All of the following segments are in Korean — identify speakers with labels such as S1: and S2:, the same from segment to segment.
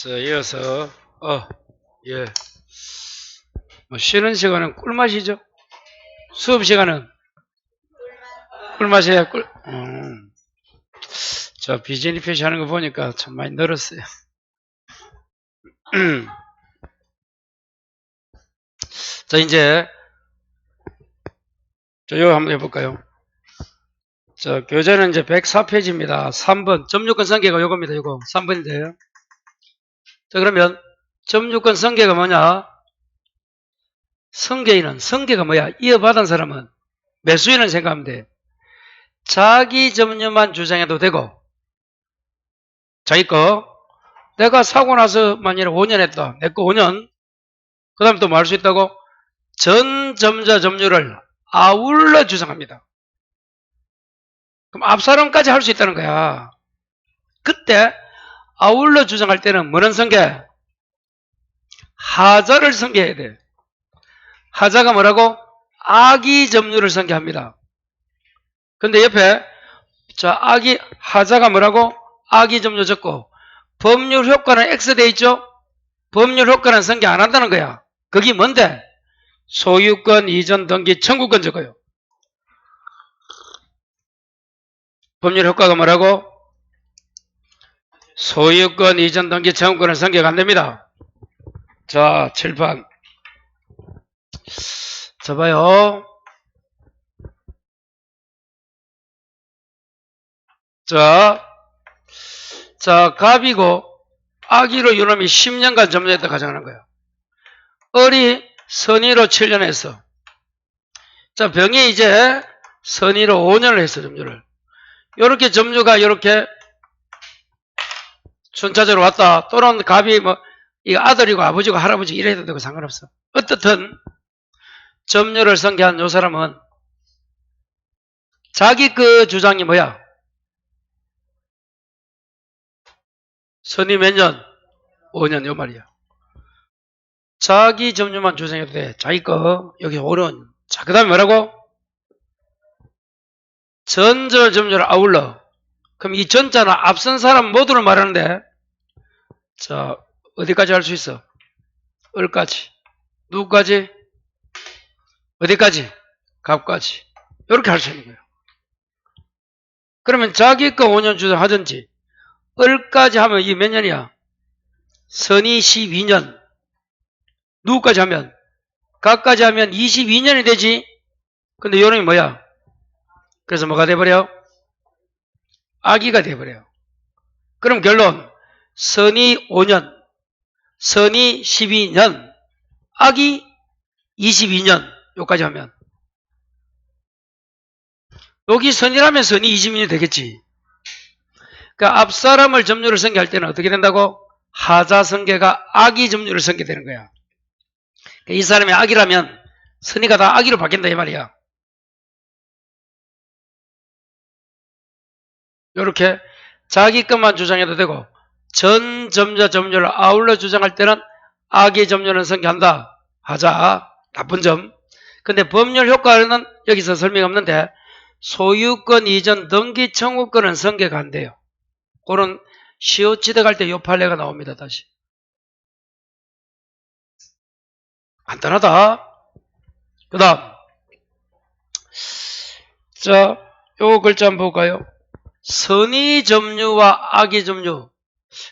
S1: 자, 이어서, 예. 뭐 쉬는 시간은 꿀맛이죠? 수업 시간은 꿀맛이에요, 꿀. 자, 비즈니 표시하는 거 보니까 참 많이 늘었어요. 자, 이제, 이거 한번 해볼까요? 자, 교재는 이제 104페이지입니다. 3번. 점유권 성계가 요겁니다, 요거. 3번인데요. 자, 그러면, 점유권 성계가 뭐냐? 성계가 뭐야? 이어받은 사람은, 매수인은 생각하면 돼. 자기 점유만 주장해도 되고, 자기 거, 내가 사고 나서 만약에 5년 했다. 내 거 5년. 그 다음 또 뭐 할 수 있다고? 전 점자 점유를 아울러 주장합니다. 그럼 앞사람까지 할 수 있다는 거야. 그때 아울러 주장할 때는 뭐는 성계? 하자를 성계해야 돼. 하자가 뭐라고? 악의 점유를 성계합니다. 근데 옆에 하자가 뭐라고? 악의 점유 적고 법률 효과는 X 돼 있죠? 법률 효과는 성계 안 한다는 거야. 그게 뭔데? 소유권, 이전, 등기, 청구권 적어요. 법률 효과가 뭐라고? 소유권, 이전, 등기, 청구권은 성계가 안 됩니다. 자, 칠판. 자, 봐요. 자, 갑이고, 악의로 요놈이 10년간 점유했다 가정하는 거예요. 을이 선의로 7년 했어. 자, 병이 이제 선의로 5년을 했어, 점유를. 요렇게 점유가 요렇게 순차적으로 왔다. 또는 갑이 이 아들이고 아버지고 할아버지 이래도 되고 상관없어. 어떻든, 점유를 성계한 요 사람은 자기 그 주장이 뭐야? 선의 몇 년? 5년, 요 말이야. 자기 점유만 주장해도 돼. 자기 거, 여기 5년. 자, 그 다음에 뭐라고? 전저 점유를 아울러. 그럼 이 전자는 앞선 사람 모두를 말하는데, 자, 어디까지 할 수 있어? 을까지. 누구까지? 어디까지? 갑까지. 이렇게 할 수 있는 거예요. 그러면 자기 거 5년 주장하든지, 을까지 하면 이게 몇 년이야? 선의 12년. 누구까지 하면? 갑까지 하면 22년이 되지? 근데 요놈이 뭐야? 그래서 뭐가 돼버려? 악의가 돼버려요. 그럼 결론, 선의 5년, 선의 12년, 악의 22년, 요까지 하면. 여기 선이라면 선이 20년이 되겠지. 그러니까 앞사람을 점유를 성계할 때는 어떻게 된다고? 하자 성계가 악의 점유를 성계되는 거야. 그러니까 이 사람이 악이라면 선이가 다 악의로 바뀐다 이 말이야. 요렇게 자기 것만 주장해도 되고 전 점자 점유를 아울러 주장할 때는 악의 점유는 성계한다. 하자. 나쁜 점. 근데 법률 효과는 여기서 설명 없는데 소유권 이전 등기 청구권은 성계가 안 돼요. 그런 시효취득 할 때 요 판례가 나옵니다. 다시. 간단하다. 그 다음 자, 요 글자 한번 볼까요? 선의 점유와 악의 점유.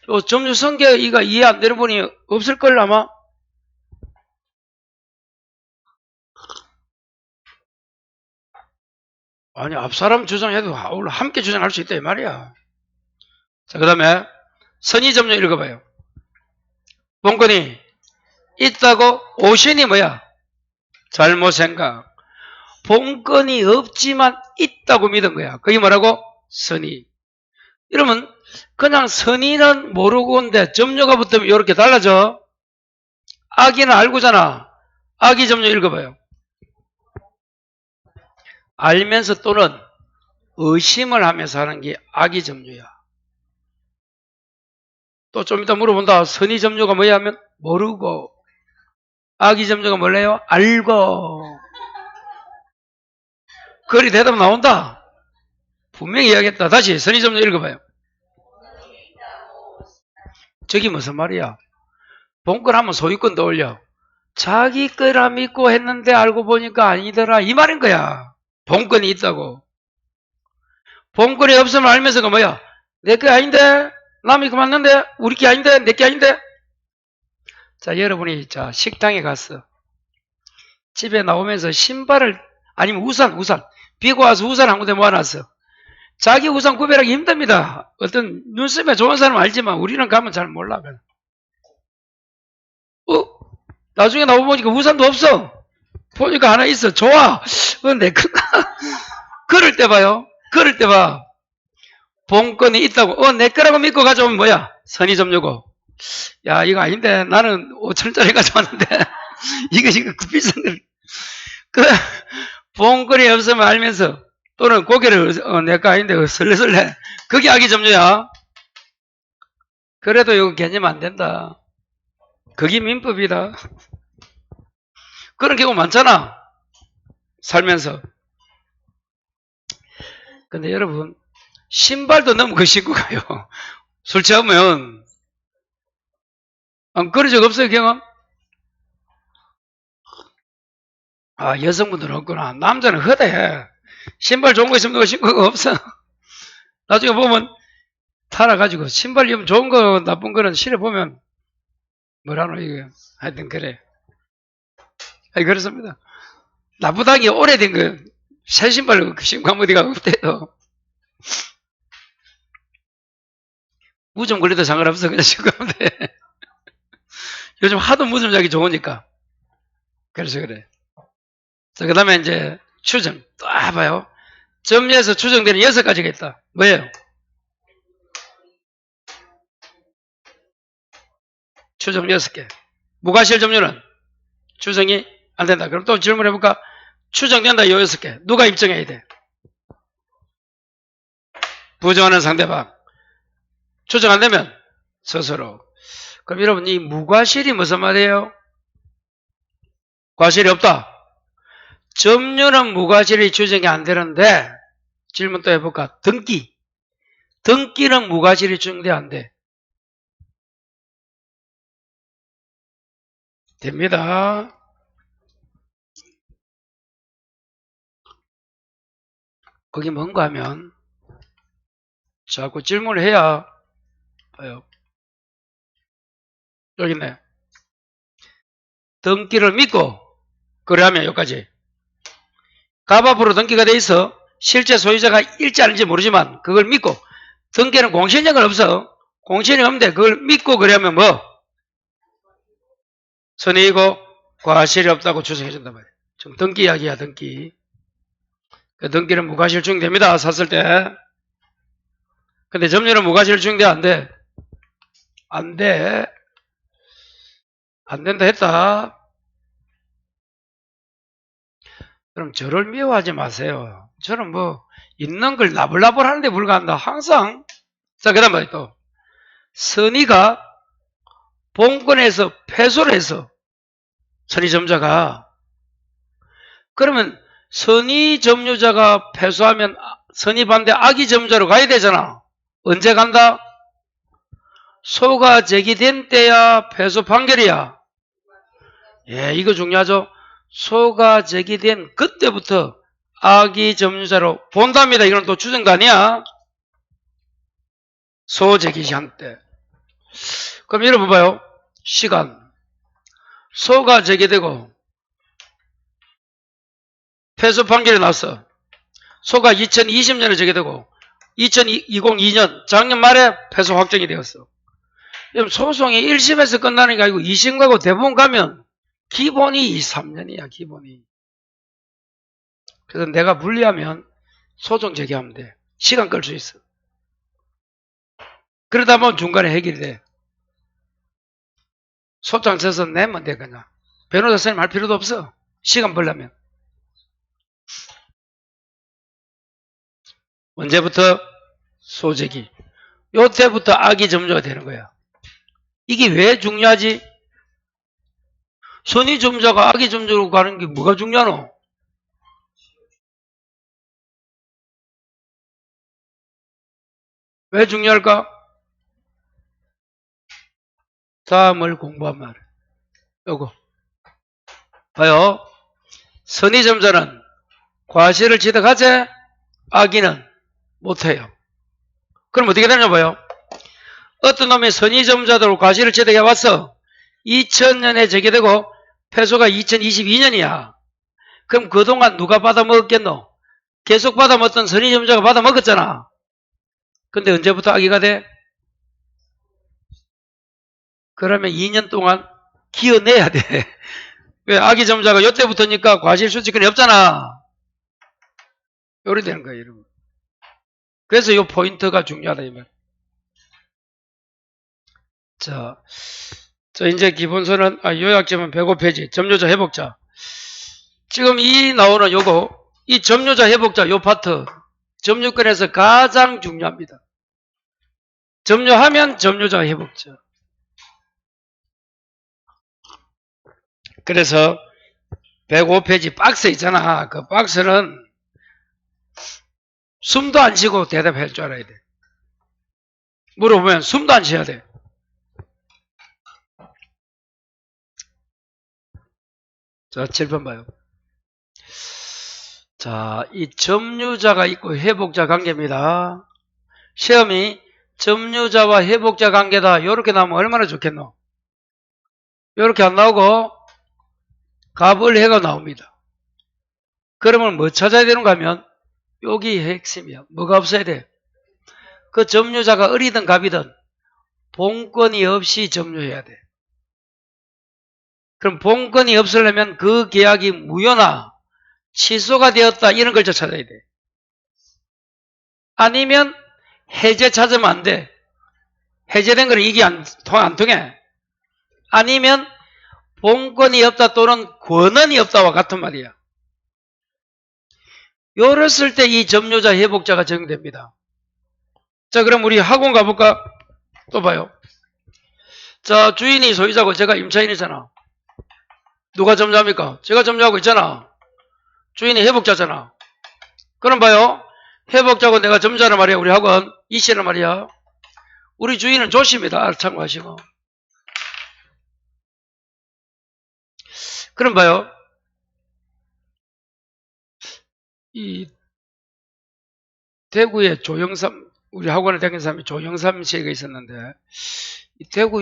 S1: 요 점유 성계 이가 이해 안 되는 분이 없을걸 아마? 아니 앞사람 주장해도 함께 주장할 수 있다 이 말이야. 자, 그 다음에 선의 점유 읽어봐요. 본건이 있다고 오신이 뭐야? 잘못 생각. 본건이 없지만 있다고 믿은 거야. 그게 뭐라고? 선의. 이러면 그냥 선의는 모르고인데 점유가 붙으면 이렇게 달라져. 악의는 알고잖아. 악의 점유 읽어봐요. 알면서 또는 의심을 하면서 하는 게 악의 점유야. 또 좀 이따 물어본다. 선의 점유가 뭐야 하면 모르고. 악의 점유가 뭘래요? 알고. 거리 대답 나온다. 분명히 이야기했다. 다시 선의 점유 읽어봐요. 저기 무슨 말이야? 본권 하면 소유권 떠올려. 자기 거라 믿고 했는데 알고 보니까 아니더라. 이 말인 거야. 본권이 있다고. 본권이 없으면 알면서 그 뭐야? 내 게 아닌데? 남이 그 맞는데? 우리 게 아닌데? 내 게 아닌데? 자, 여러분이 자 식당에 갔어. 집에 나오면서 신발을 아니면 우산 비가 와서 우산 한 군데 모아놨어. 자기 우산 구별하기 힘듭니다. 어떤 눈썹에 좋은 사람은 알지만 우리는 가면 잘 몰라. 나중에 나와보니까 우산도 없어. 보니까 하나 있어. 좋아. 내 건가? 그럴 때 봐요. 그럴 때 봐. 본권이 있다고. 내 거라고 믿고 가져오면 뭐야? 선의점유고. 야, 이거 아닌데. 나는 5천원짜리 가져왔는데. 이거 지금 비싼 걸. 그, 본권이 없으면 알면서. 또는 고개를, 내 거 아닌데, 설레설레. 그게 악의점유야. 그래도 이거 개념 안 된다. 그게 민법이다. 그런 경우 많잖아. 살면서. 근데 여러분, 신발도 너무 그 신고 가요. 술 취하면. 그런 적 없어요, 경험? 아, 여성분들은 없구나. 남자는 허대해. 신발 좋은 거 있으면 그거 신고 가 없어. 나중에 보면, 타라가지고, 신발 입으면 좋은 거, 나쁜 거는 신어보면, 뭐라노, 이게. 하여튼, 그래. 아니, 그렇습니다. 나쁘다는 게 오래된 거, 새 신발 신고 가면 어디가 없대요. 무좀 걸려도 상관없어. 그냥 신고 가면 돼. 요즘 하도 무좀 자기 좋으니까. 그래서 그래. 자, 그 다음에 이제 추정. 또 봐요. 점유에서 추정되는 6가지가 있다. 뭐예요? 추정 6개. 무과실 점유는 추정이 안 된다. 그럼 또 질문해볼까? 추정된다. 요 6개. 누가 입증해야 돼? 부정하는 상대방. 추정 안 되면 스스로. 그럼 여러분 이 무과실이 무슨 말이에요? 과실이 없다. 점유는 무과실이 추정이 안 되는데 질문 또 해볼까? 등기. 등기는 무과실이 추정돼 안 돼? 됩니다. 거기 뭔가 하면 자꾸 질문을 해야 봐요. 여기 있네. 등기를 믿고 거래하면 여기까지. 갑앞으로 등기가 돼 있어. 실제 소유자가 일지 않을지 모르지만 그걸 믿고 등기는 공실력은 없어. 공실이 없는데 그걸 믿고 거래하면 뭐? 선의이고 과실이 없다고 추정해준단 말이야. 지금 등기 이야기야. 등기. 그 등기는 무과실 추정됩니다. 샀을 때. 근데 점유는 무과실 추정돼 안 돼? 안 돼. 안 된다 했다. 그럼 저를 미워하지 마세요. 저는 뭐 있는 걸 나불나불 하는데 불과한다. 항상. 자, 그 다음에 또 선의가 본권에서 패소를 해서 선의점자가 그러면 선의점유자가 패소하면 선의반대 악의점자로 가야 되잖아. 언제 간다? 소가 제기된 때야 패소 판결이야. 예, 이거 중요하죠. 소가 제기된 그때부터 악의점유자로 본답니다. 이건 또 추정도 아니야. 소 제기 시한 때. 그럼 여러분 봐요. 시간. 소가 제기되고 패소 판결이 났어. 소가 2020년에 제기되고 2002년 작년 말에 패소 확정이 되었어. 그럼 소송이 1심에서 끝나는 게 아니고 2심 가고 대법원 가면 기본이 2, 3년이야. 기본이. 그래서 내가 불리하면 소송 제기하면 돼. 시간 끌 수 있어. 그러다 보면 중간에 해결이 돼. 소장 써서 내면 돼. 그냥 변호사 선생님 할 필요도 없어. 시간 벌려면. 언제부터? 소제기. 요때부터 악의점유가 되는 거야. 이게 왜 중요하지? 선의점자가 악의점유로 가는 게 뭐가 중요하노? 왜 중요할까? 다음을 공부한 말. 요거. 봐요. 선의점자는 과실을 취득하지, 악의는 못해요. 그럼 어떻게 되냐 봐요. 어떤 놈이 선의점자들 과실을 취득해왔어. 2000년에 제기되고 폐소가 2022년이야. 그럼 그동안 누가 받아먹었겠노? 계속 받아먹었던 선의점자가 받아먹었잖아. 근데 언제부터 악의가 돼? 그러면 2년 동안 기어내야 돼. 왜? 악의점자가 요때부터니까 과실수취권이 없잖아. 요리 되는 거예요, 여러분. 그래서 요 포인트가 중요하다, 이 말. 자, 이제 기본서는, 요약점은 105페이지, 점유자 회복자. 지금 이 나오는 요거, 이 점유자 회복자 요 파트, 점유권에서 가장 중요합니다. 점유하면 점유자 회복자. 그래서 105페이지 박스 있잖아. 그 박스는 숨도 안 쉬고 대답할 줄 알아야 돼. 물어보면 숨도 안 쉬어야 돼. 자, 7번 봐요. 자, 이 점유자가 있고 회복자 관계입니다. 시험이 점유자와 회복자 관계다. 요렇게 나오면 얼마나 좋겠노? 요렇게 안 나오고 갑을해가 나옵니다. 그러면 뭐 찾아야 되는가 하면 여기 핵심이야. 뭐가 없어야 돼? 그 점유자가 을이든 갑이든 본권이 없이 점유해야 돼. 그럼 본권이 없으려면 그 계약이 무효나 취소가 되었다 이런 걸 찾아야 돼. 아니면 해제 찾으면 안 돼. 해제된 거는 이게 안 통해. 아니면 본권이 없다 또는 권한이 없다와 같은 말이야. 요랬을 때 이 점유자 회복자가 적용됩니다. 자, 그럼 우리 학원 가볼까? 또 봐요. 자, 주인이 소유자고 제가 임차인이잖아. 누가 점유합니까? 제가 점유하고 있잖아. 주인이 회복자잖아. 그럼 봐요. 회복자고 내가 점유자란 말이야. 우리 학원 이 씨란 말이야. 우리 주인은 조씨입니다. 참고하시고. 그럼 봐요. 이 대구에 조영삼, 우리 학원에 다니는 사람이 조영삼 씨가 있었는데, 이 대구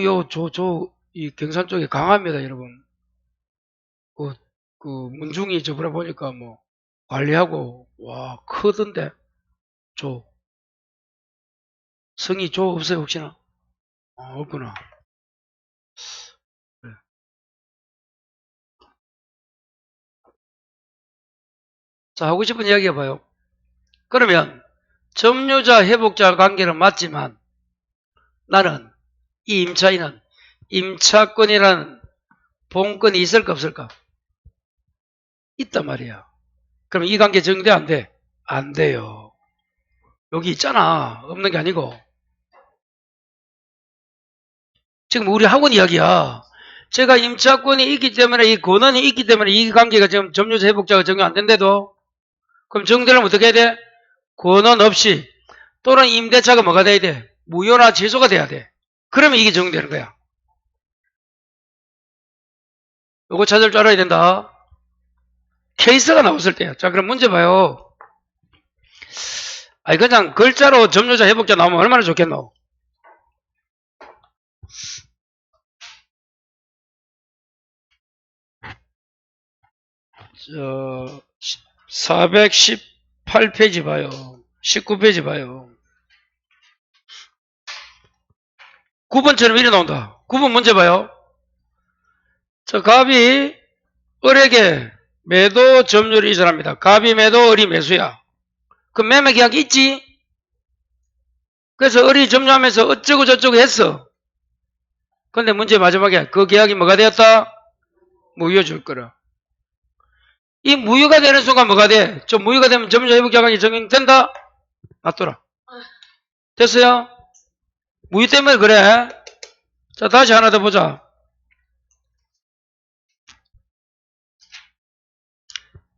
S1: 이 경산 쪽에 강합니다, 여러분. 그 문중이 저번에 보니까 뭐 관리하고 와 크던데. 성이 조 없어요 혹시나? 없구나. 네. 자, 하고 싶은 이야기 해봐요. 그러면 점유자 회복자 관계는 맞지만 나는 이 임차인은 임차권이라는 본권이 있을까 없을까? 있단 말이야. 그럼 이 관계 정대 안 돼? 안 돼요. 여기 있잖아. 없는 게 아니고. 지금 우리 학원 이야기야. 제가 임차권이 있기 때문에 이 권한이 있기 때문에 이 관계가 지금 점유자 회복자가 적용 안 된대도 그럼 정되려면 어떻게 해야 돼? 권한 없이 또는 임대차가 뭐가 돼야 돼? 무효나 취소가 돼야 돼. 그러면 이게 적용되는 거야. 요거 찾을 줄 알아야 된다. 케이스가 나왔을 때야. 자, 그럼 문제 봐요. 아니 그냥 글자로 점유자 회복자 나오면 얼마나 좋겠노? 저 418페이지 봐요. 19페이지 봐요. 9번처럼 이래 나온다. 9번 문제 봐요. 저 갑이 을에게 매도 점유를 이전합니다. 갑이 매도, 을이 매수야. 그 매매 계약이 있지? 그래서 을이 점유하면서 어쩌고 저쩌고 했어. 근데 문제 마지막에 그 계약이 뭐가 되었다? 무효 줄 거라. 이 무효가 되는 순간 뭐가 돼? 좀 무효가 되면 점유자 회복자 관계 적용된다? 맞더라. 됐어요? 무효 때문에 그래. 자, 다시 하나 더 보자.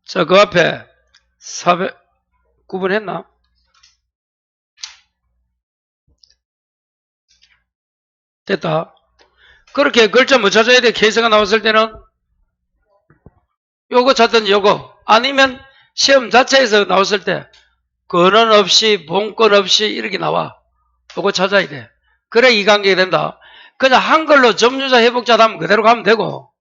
S1: 자, 그 앞에 409번 했나? 됐다. 그렇게 글자 뭐 찾아야 돼? 케이스가 나왔을 때는 요거 찾든지 요거 아니면 시험 자체에서 나왔을 때 근원 없이 본권 없이 이렇게 나와. 요거 찾아야 돼. 그래 이 관계가 된다. 그냥 한글로 점유자 회복자 하면 그대로 가면 되고.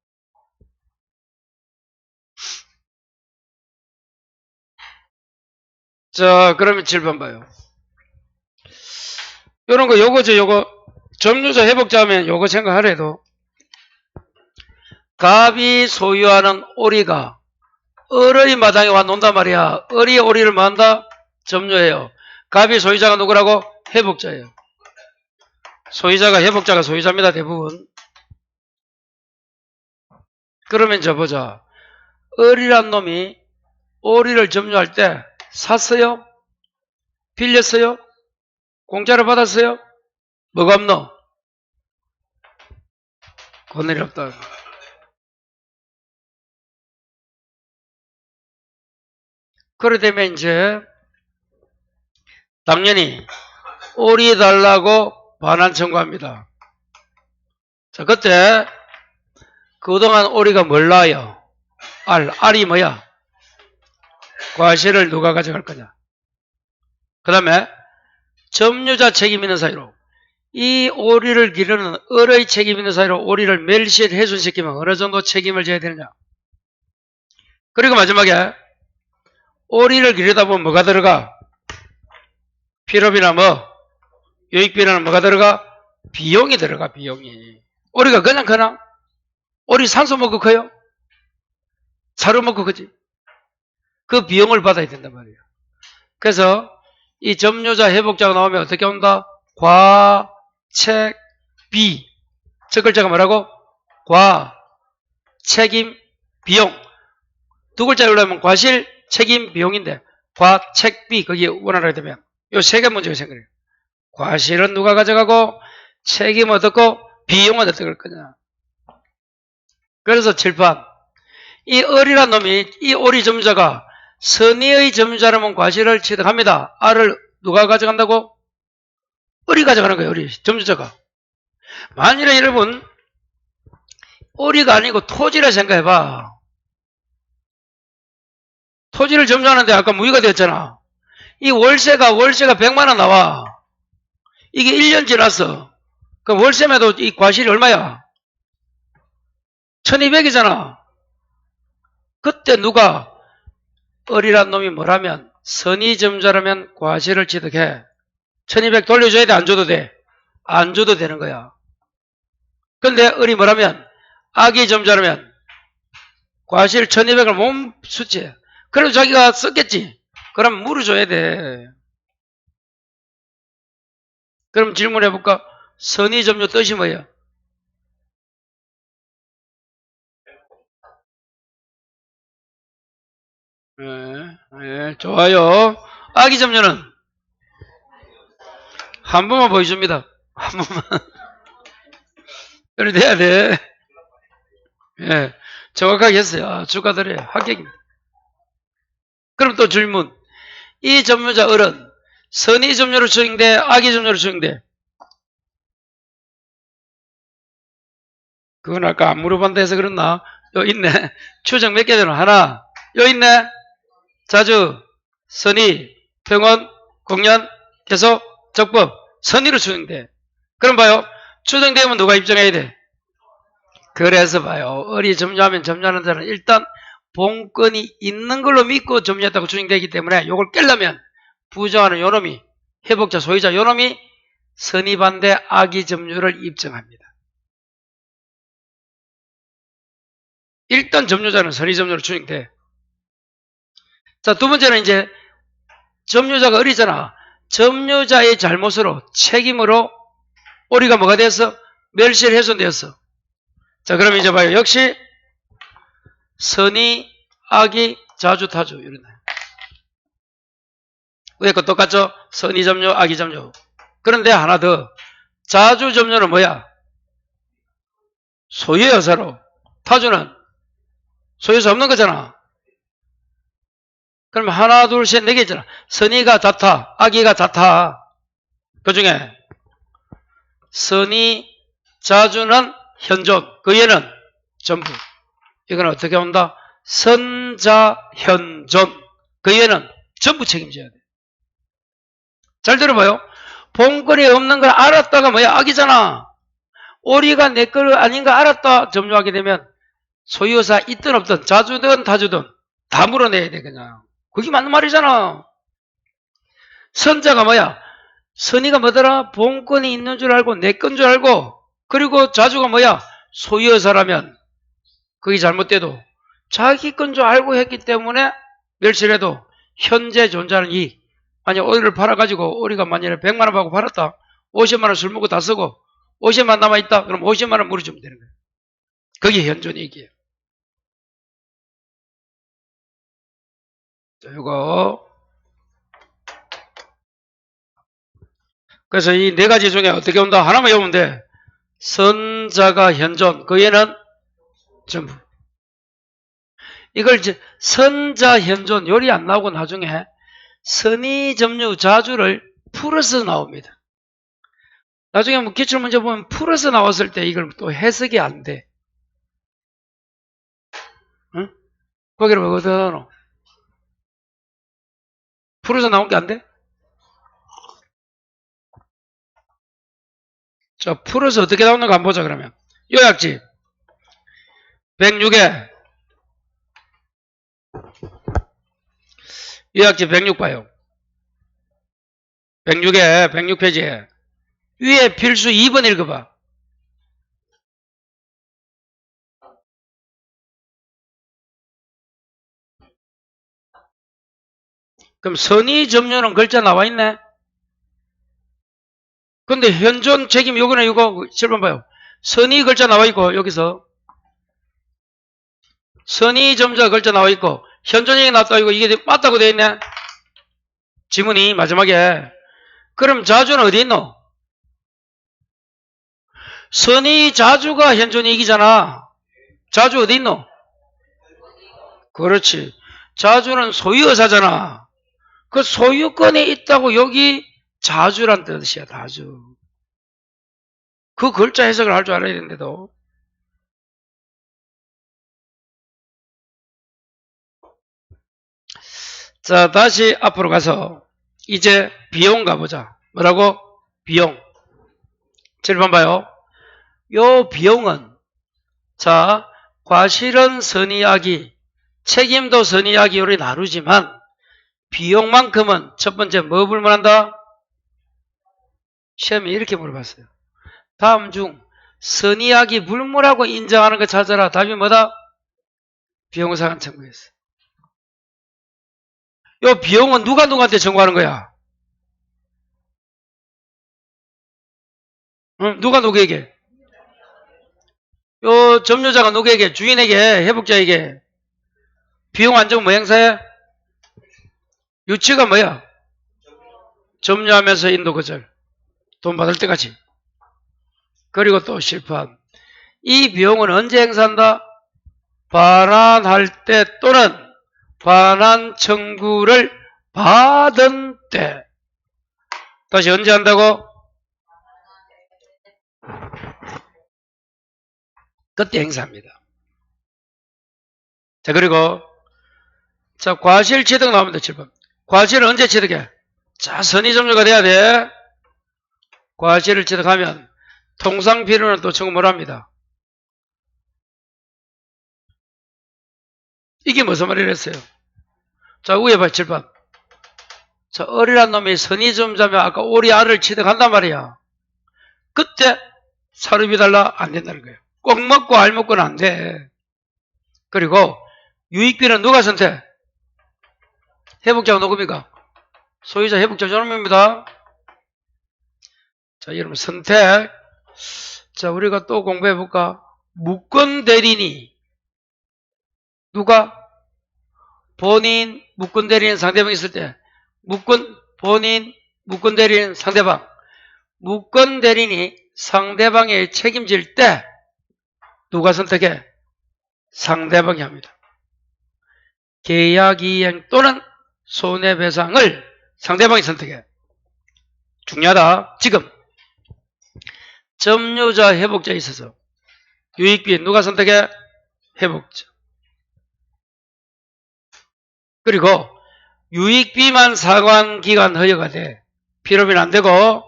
S1: 자, 그러면 7번 봐요. 요런 거 요거죠. 요거 점유자 회복자 하면 요거 생각하래도 갑이 소유하는 오리가 을의 마당에 와 논단 말이야. 을이 오리를 뭐 한다? 점유해요. 갑이 소유자가 누구라고? 회복자예요. 소유자가 회복자가 소유자입니다. 대부분. 그러면 저 보자. 을이란 놈이 오리를 점유할 때 샀어요? 빌렸어요? 공짜로 받았어요? 뭐가 없노? 권한이 없다. 그래 되면 이제 당연히 오리 달라고 반환 청구합니다. 자, 그때 그동안 오리가 뭘 낳아요? 알이 뭐야? 과실을 누가 가져갈 거냐? 그 다음에 점유자 책임 있는 사유로 이 오리를 기르는 을의 책임 있는 사유로 오리를 멸실 훼손시키면 어느 정도 책임을 져야 되느냐? 그리고 마지막에 오리를 기르다 보면 뭐가 들어가? 필요비나 뭐 유익비나 뭐가 들어가? 비용이 들어가. 비용이. 오리가 그냥 크나? 오리 산소 먹고 커요? 사료 먹고 크지? 그 비용을 받아야 된단 말이에요. 그래서 이 점유자 회복자가 나오면 어떻게 온다? 과, 책, 비. 첫 글자가 뭐라고? 과, 책임, 비용. 두 글자를 올라오면 과실, 책임, 비용인데 과, 책, 비 거기에 원하게 되면 요 세 개 문제가 생겨요. 과실은 누가 가져가고 책임은 어떻고 비용은 어떻게 할 거냐. 그래서 칠판 이 을이란 놈이 이 오리 점유자가 선의의 점유자라면 과실을 취득합니다. 알을 누가 가져간다고? 을이 가져가는 거예요. 을이 점유자가. 만일에 여러분 오리가 아니고 토지라 생각해봐. 토지를 점유하는데 아까 무효가 되었잖아. 이 월세가 100만 원 나와. 이게 1년 지났어. 그럼 월세매도 이 과실이 얼마야? 1200이잖아. 그때 누가 을이란 놈이 뭐라면 선의점유자라면 과실을 취득해. 1200 돌려줘야 돼? 안 줘도 돼? 안 줘도 되는 거야. 근데 을이 뭐라면 악의 점유자라면 과실 1200을 못 수치해. 그럼 자기가 썼겠지. 그럼 물어줘야 돼. 그럼 질문해볼까? 선의점유 뜻이 뭐예요? 좋아요. 악의점유는 한 번만 보여줍니다. 한 번만. 그래 돼야 돼. 예, 정확하게 했어요. 축하드려요. 합격입니다. 그럼 또 질문. 이 점유자 을은 선의점유로 추정돼? 악의점유로 추정돼? 그건 아까 안 물어본다 해서 그랬나? 요 있네. 추정 몇 개 되나? 하나. 요 있네. 자주, 선의, 병원, 공연, 계속, 적법, 선의로 추정돼. 그럼 봐요. 추정되면 누가 입증해야 돼? 그래서 봐요. 을이 점유하면 점유하는 자는 일단 본건이 있는 걸로 믿고 점유했다고 추정되기 때문에 이걸 깰려면 부정하는 요놈이 회복자 소유자 요놈이 선의 반대 악의 점유를 입증합니다. 일단 점유자는 선의 점유로 추정돼. 자, 두 번째는 이제 점유자가 을이잖아. 점유자의 잘못으로 책임으로 오리가 뭐가 되었어? 멸실 훼손되었어. 자, 그럼 이제 봐요. 역시 선의, 악의, 자주, 타주 이런 위에 거 똑같죠? 선의 점유, 악의 점유. 그런데 하나 더. 자주 점유는 뭐야? 소유여사로. 타주는 소유자 없는 거잖아. 그럼 하나, 둘, 셋, 네 개 있잖아. 선의가 자타, 악의가 자타. 그 중에 선의, 자주는 현존, 그 얘는 전부. 이건 어떻게 온다? 선자, 현존, 그 얘는 전부 책임져야 돼. 잘 들어봐요. 본권이 없는 걸 알았다가 뭐야? 악이잖아. 오리가 내 거 아닌 거 알았다 점유하게 되면 소유사 있든 없든 자주든 타주든 다 물어내야 돼 그냥. 그게 맞는 말이잖아. 선자가 뭐야? 선의가 뭐더라? 본권이 있는 줄 알고 내 건 줄 알고, 그리고 자주가 뭐야? 소유사라면 그게 잘못돼도 자기 건 줄 알고 했기 때문에 멸실해도 현재 존재하는 이익. 만약 오리를 팔아가지고 오리가 만약에 100만 원 받고 팔았다. 50만 원 술 먹고 다 쓰고 50만 남아있다. 그럼 50만 원 물어주면 되는 거예요. 그게 현존 이익이에요. 자, 이거. 그래서 이 네 가지 중에 어떻게 온다? 하나만 외우면 돼. 선자가 현존, 그 얘는 전부. 이걸 이제 선자 현존 요리 안 나오고 나중에 선의 점유 자주를 풀어서 나옵니다. 나중에 뭐 기출문제 보면 풀어서 나왔을 때 이걸 또 해석이 안 돼. 응? 거기를 뭐거든? 풀어서 나온 게 안 돼? 자, 풀어서 어떻게 나오는가 한번 보자, 그러면. 요약집. 106에. 요약집 106 봐요. 106에, 106페이지에. 위에 필수 2번 읽어봐. 그럼 선의 점유는 글자 나와 있네? 근데 현존 책임 요거는 이거 7번 봐요. 선의 글자 나와 있고 여기서 선의 점자 글자 나와 있고 현존이 나왔다 이거 이게 맞다고 되어 있네. 지문이 마지막에. 그럼 자주는 어디 있노? 선의 자주가 현존이 이기잖아. 자주 어디 있노? 그렇지. 자주는 소유의사잖아. 그 소유권에 있다고 여기 자주란 뜻이야. 자주. 그 글자 해석을 할 줄 알아야 되는데도. 자, 다시 앞으로 가서 이제 비용 가보자. 뭐라고? 비용. 7번 봐요. 요 비용은 자, 과실은 선의악이, 책임도 선의악이 요리 나누지만 비용만큼은 첫 번째 뭐 불문한다? 시험에 이렇게 물어봤어요. 다음 중 선의악이 불문하고 인정하는 거 찾아라. 답이 뭐다? 비용상한 청구했어. 요 비용은 누가 누구한테 청구하는 거야? 응? 누가 누구에게? 요 점유자가 누구에게? 주인에게, 회복자에게. 비용 안정 뭐 행사해? 유치가 뭐야? 점유하면서 인도 거절. 돈 받을 때까지. 그리고 또 실판. 이 비용은 언제 행사한다? 반환할 때 또는 반환 청구를 받은 때. 다시 언제 한다고? 그때 행사합니다. 자, 그리고 자, 과실 취득 나옵니다. 7번. 과실은 언제 취득해? 자, 선의 점유가 돼야 돼. 과실을 취득하면 통상 필요는 또 청구 뭐랍니다. 이게 무슨 말이라 했어요? 자, 위에 봐, 7번. 자, 어리란 놈이 선의 점유자면 아까 오리 알을 취득한단 말이야. 그때 사료비 달라? 안 된다는 거예요. 꼭 먹고 알 먹고는 안 돼. 그리고 유익비는 누가 선택? 회복자가 누굽니까? 소유자 회복자 저놈입니다. 자, 여러분 선택. 자, 우리가 또 공부해 볼까? 무권 대리인이 누가? 본인, 무권 대리인, 상대방 있을 때 무권, 본인, 무권 대리인, 상대방. 무권 대리인이 상대방에 책임질 때 누가 선택해? 상대방이 합니다. 계약 이행 또는 손해배상을 상대방이 선택해. 중요하다. 지금 점유자 회복자에 있어서 유익비 누가 선택해? 회복자. 그리고 유익비만 상환기간 허여가 돼. 필요비는 안 되고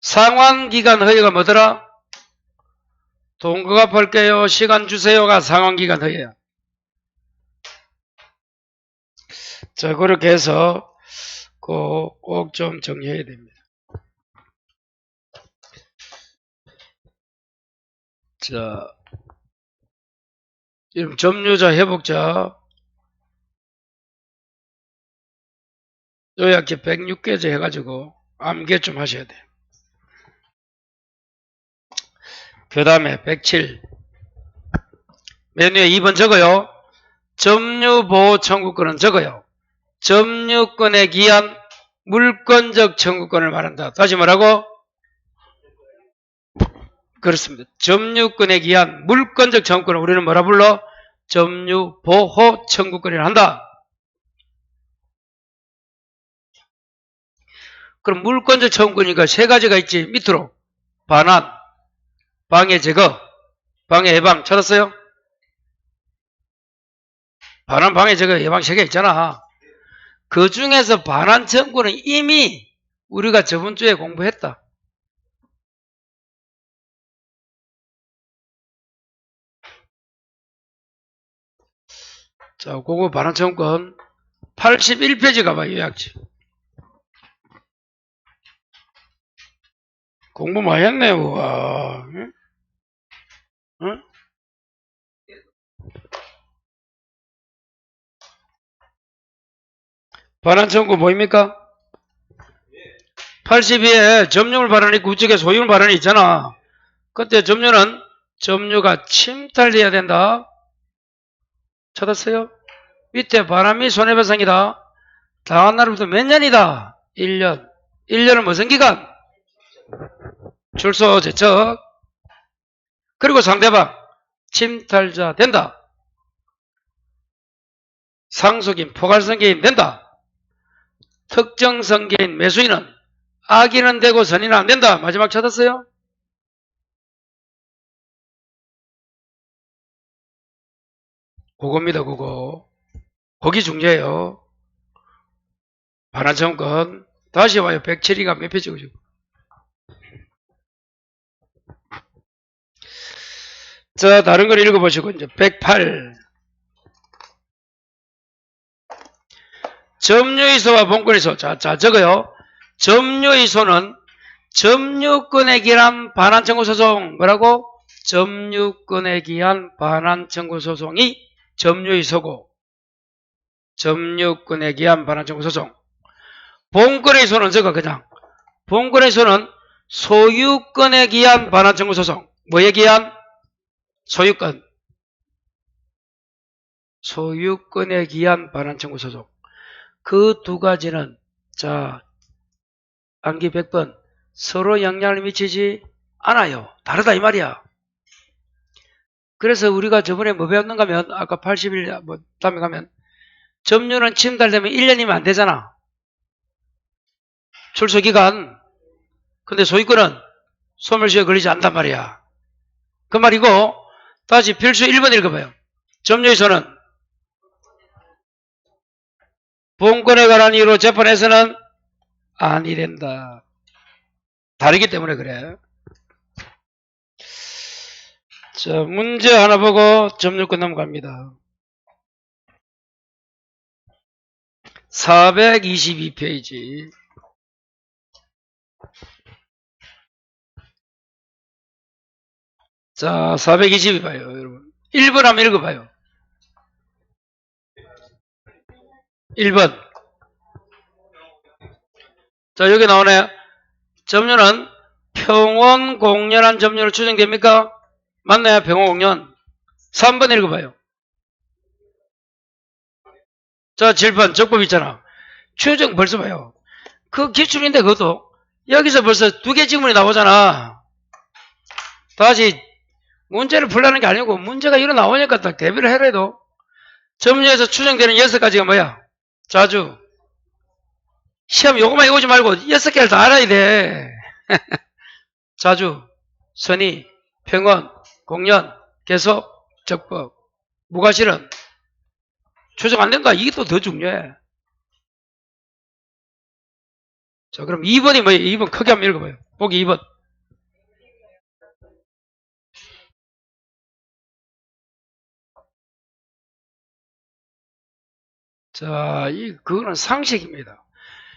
S1: 상환기간 허여가 뭐더라? 돈 갚을게요. 시간 주세요가 상환기간 허여야. 자, 그렇게 해서 꼭 좀 정리해야 됩니다. 자, 지금 점유자, 회복자 요약기 106개제 해가지고 암기 좀 하셔야 돼요. 그 다음에 107 맨 위에 2번 적어요. 점유보호 청구권은 적어요. 점유권에 기한 물권적 청구권을 말한다. 다시 뭐라고? 그렇습니다. 점유권에 기한 물권적 청구권을 우리는 뭐라 불러? 점유보호 청구권이라 한다. 그럼 물권적 청구권이니까 세 가지가 있지. 밑으로 반환, 방해 제거, 방해 예방 찾았어요? 반환, 방해 제거, 예방 세 개 있잖아. 그 중에서 반환 청구는 이미 우리가 저번 주에 공부했다. 자, 그거 반환 청구권 81페이지 가봐요. 요약지. 공부 많이 했네, 우와. 응? 응? 반환 청구 뭐입니까? 82에 점유물 반환이 있고 우측에 소유물 반환이 있잖아. 그때 점유가 침탈돼야 된다. 찾았어요? 밑에 반환 및 손해배상이다. 당한 날부터 몇 년이다? 1년. 1년은 무슨 기간? 출소 제척. 그리고 상대방 침탈자 된다. 상속인 포괄성계인 된다. 특정성계인 매수인은 악인은 되고 선인은 안 된다. 마지막 찾았어요? 그겁니다. 그거. 거기 중요해요. 반환 청구권. 다시 와요. 107위가 몇 페이지고 지금. 자, 다른 걸 읽어보시고 이제 108. 점유이소와 본권이소. 자, 적어요. 점유이소는 점유권에 기한 반환 청구 소송. 뭐라고? 점유권에 기한 반환 청구 소송이 점유이소고, 점유권에 기한 반환 청구 소송. 본권의 소는 적어 그냥. 본권의 소는 소유권에 기한 반환 청구 소송. 뭐에 기한? 소유권. 소유권에 기한 반환 청구 소송. 그 두 가지는 자, 암기 100번 서로 영향을 미치지 않아요. 다르다 이 말이야. 그래서 우리가 저번에 뭐 배웠는가 하면 아까 80일 뭐 다음에 가면 점유는 침탈되면 1년이면 안 되잖아. 출소기간. 근데 소유권은 소멸시효에 걸리지 않단 말이야. 그 말이고 다시 필수 1번 읽어봐요. 점유이소는 본권에 관한 이유로 재판에서는 아니 된다. 다르기 때문에 그래. 자, 문제 하나 보고 점유권 넘어갑니다. 422페이지. 자, 422 봐요, 여러분. 1번 한번 읽어봐요. 1번. 자, 여기 나오네. 점유는 평원 공연한 점유로 추정됩니까? 맞나요? 평원 공연. 3번 읽어봐요. 자, 7번 적법 있잖아. 추정 벌써 봐요. 그 기출인데 그것도 여기서 벌써 두 개 지문이 나오잖아. 다시 문제를 풀라는 게 아니고 문제가 이로 나오니까 딱 대비를 해라 해도 점유에서 추정되는 6가지가 뭐야? 자주. 시험 요거만 외우지 말고 6개를 다 알아야 돼. 자주, 선의, 평원, 공연, 계속, 적법. 무과실은 추정 안 된다. 이게 또 더 중요해. 자, 그럼 2번이 뭐예요? 2번 크게 한번 읽어봐요. 보기 2번. 자, 그거는 상식입니다.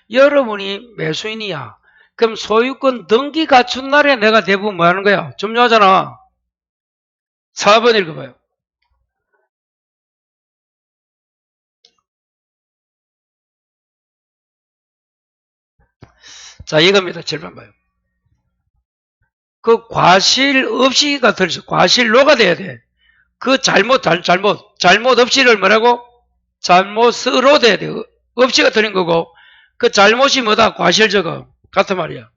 S1: 여러분이 매수인이야. 그럼 소유권 등기 갖춘 날에 내가 대부분 뭐 하는 거야? 점유하잖아. 4번 읽어봐요. 자, 이겁니다. 7번 봐요. 그 과실 없이가 들어있어. 과실로가 돼야 돼. 그 잘못 없이를 뭐라고? 잘못으로 돼야 돼. 없이가 들린 거고, 그 잘못이 뭐다? 과실저거. 같은 말이야.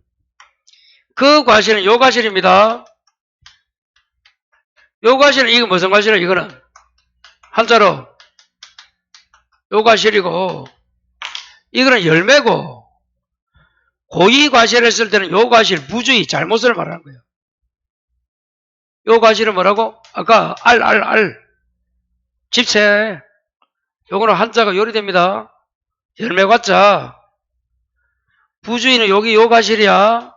S1: 그 과실은 요 과실입니다. 요 과실은, 이거 무슨 과실이야? 이거는 한자로 요 과실이고, 이거는 열매고, 고의 과실을 했을 때는 요 과실, 부주의, 잘못을 말하는 거예요. 요 과실은 뭐라고? 아까 집체. 요거는 한자가 요리됩니다. 열매 과자. 부주의는 여기 요 과실이야.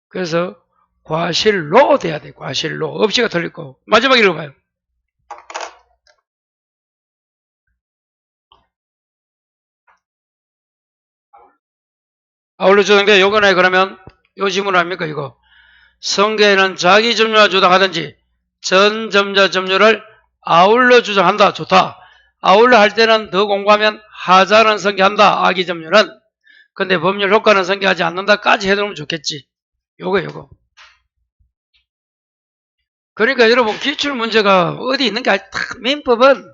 S1: 그래서 과실로 돼야 돼. 과실로. 없이가 틀리고. 마지막 읽어봐요. 아울러 조정돼. 요거네. 그러면 요 지문 아닙니까? 이거. 성계는 자기 점유와 주장하든지 전 점자 점유를 아울러 주장한다. 좋다. 아울러 할 때는 더 공부하면 하자는 성계한다. 아기 점유는. 근데 법률 효과는 성계하지 않는다까지 해두면 좋겠지. 요거. 그러니까 여러분 기출문제가 어디 있는 게 아니라 민법은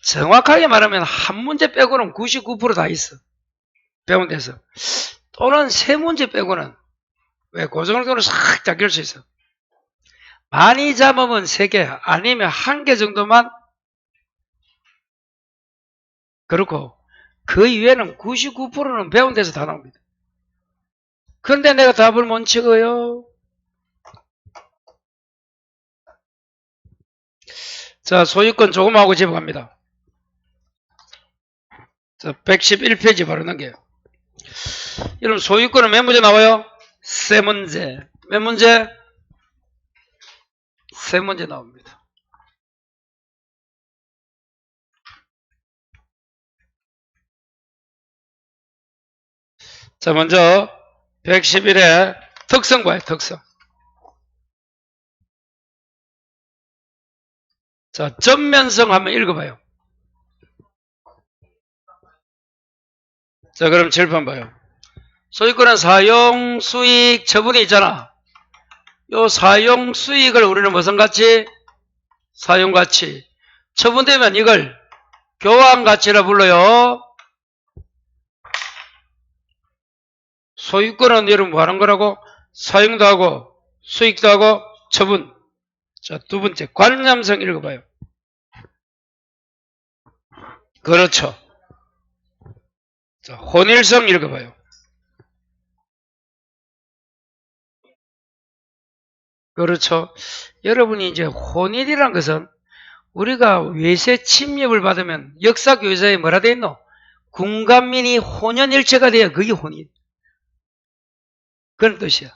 S1: 정확하게 말하면 한 문제 빼고는 99% 다 있어. 배운 데서. 또는 세 문제 빼고는 왜 그 정도는 싹 잡힐 수 있어. 많이 잡으면 3개 아니면 1개 정도만 그렇고 그 이외에는 99%는 배운 데서 다 나옵니다. 그런데 내가 답을 못 찍어요. 자, 소유권 조금 하고 집어갑니다. 자, 111페이지 바로 넘겨요. 여러분 소유권은 몇 문제 나와요? 3문제. 몇 문제? 3문제 나옵니다. 자, 먼저 111의 특성 봐요. 특성. 자, 전면성 한번 읽어봐요. 자, 그럼 7번 봐요. 소유권은 사용 수익 처분이 있잖아. 요 사용 수익을 우리는 무슨 가치? 사용 가치. 처분되면 이걸 교환 가치라 불러요. 소유권은 여러분 뭐 하는 거라고? 사용도 하고 수익도 하고 처분. 자, 두 번째 관념성 읽어봐요. 그렇죠. 자, 혼일성 읽어봐요. 그렇죠. 여러분이 이제 혼일이란 것은 우리가 외세 침입을 받으면 역사교사에 뭐라 돼 있노? 군간민이 혼연일체가 돼야 그게 혼일. 그런 뜻이야.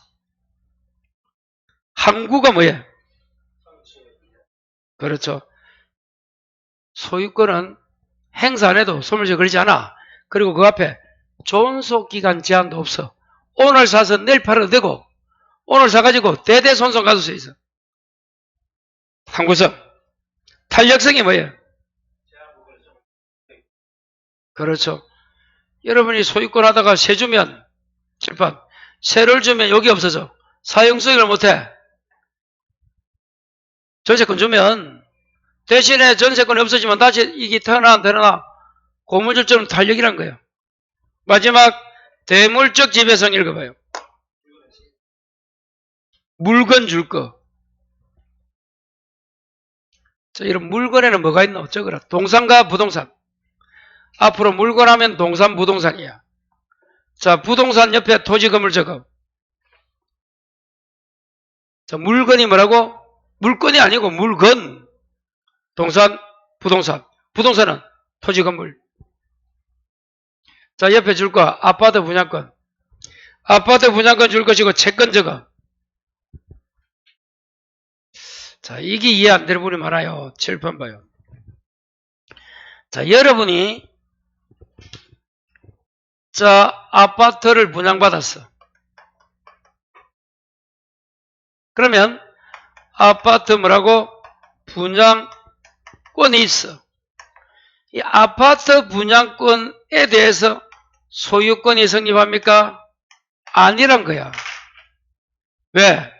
S1: 항구가 뭐야? 그렇죠. 소유권은 행사 안 해도 소멸시 걸리지 않아. 그리고 그 앞에 존속기간 제한도 없어. 오늘 사서 내일 팔아도 되고 오늘 사가지고 대대손손 가질 수 있어. 항구성. 탄력성이 뭐예요? 그렇죠. 여러분이 소유권 하다가 세 주면 칠판 세를 주면 여기 없어져. 사용수익을 못해. 전세권 주면 대신에 전세권이 없어지면 다시 이게 태어나 고물질적으로 탄력이란 거예요. 마지막 대물적 지배성 읽어봐요. 물건 줄 거. 자, 이런 물건에는 뭐가 있노? 적어라. 동산과 부동산. 앞으로 물건 하면 동산, 부동산이야. 자, 부동산 옆에 토지 건물 적어. 자, 물건이 뭐라고? 물건이 아니고 물건. 동산, 부동산. 부동산은 토지 건물. 자, 옆에 줄 거 아파트 분양권. 아파트 분양권 줄 것이고 채권 적어. 자, 이게 이해 안 되는 분이 많아요. 7번 봐요. 자, 여러분이 자, 아파트를 분양받았어. 그러면 아파트 뭐라고? 분양권이 있어. 이 아파트 분양권에 대해서 소유권이 성립합니까? 아니란 거야. 왜?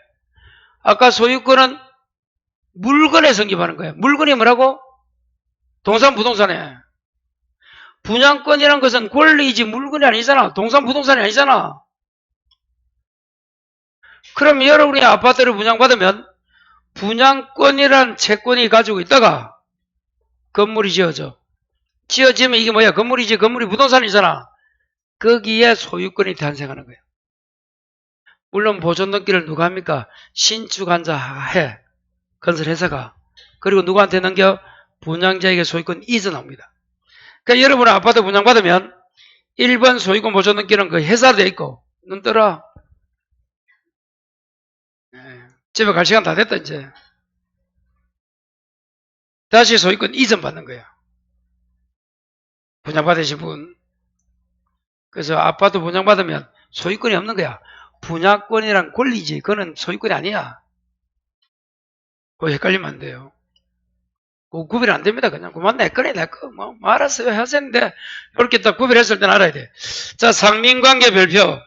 S1: 아까 소유권은 물건에 성립하는 거야. 물건이 뭐라고? 동산 부동산에. 분양권이란 것은 권리이지 물건이 아니잖아. 동산 부동산이 아니잖아. 그럼 여러분이 아파트를 분양받으면 분양권이란 채권이 가지고 있다가 건물이 지어져. 지어지면 이게 뭐야? 건물이지. 건물이 부동산이잖아. 거기에 소유권이 탄생하는 거야. 물론 보존등기를 누가 합니까? 신축한자 해. 건설회사가. 그리고 누구한테 넘겨? 분양자에게 소유권 이전합니다. 그러니까 여러분은 아파트 분양받으면 1번 소유권 보존등기는 그 회사로 돼 있고 눈 떠라. 집에 갈 시간 다 됐다 이제. 다시 소유권 이전 받는 거야. 분양받으신 분. 그래서 아파트 분양받으면 소유권이 없는 거야. 분양권이란 권리지. 그거는 소유권이 아니야. 그거 헷갈리면 안 돼요. 그거 구별 안 됩니다. 그냥 그만 내 거네 내 거. 뭐 알았어요 하셨는데 이렇게 딱 구별했을 때는 알아야 돼. 자, 상린관계 별표.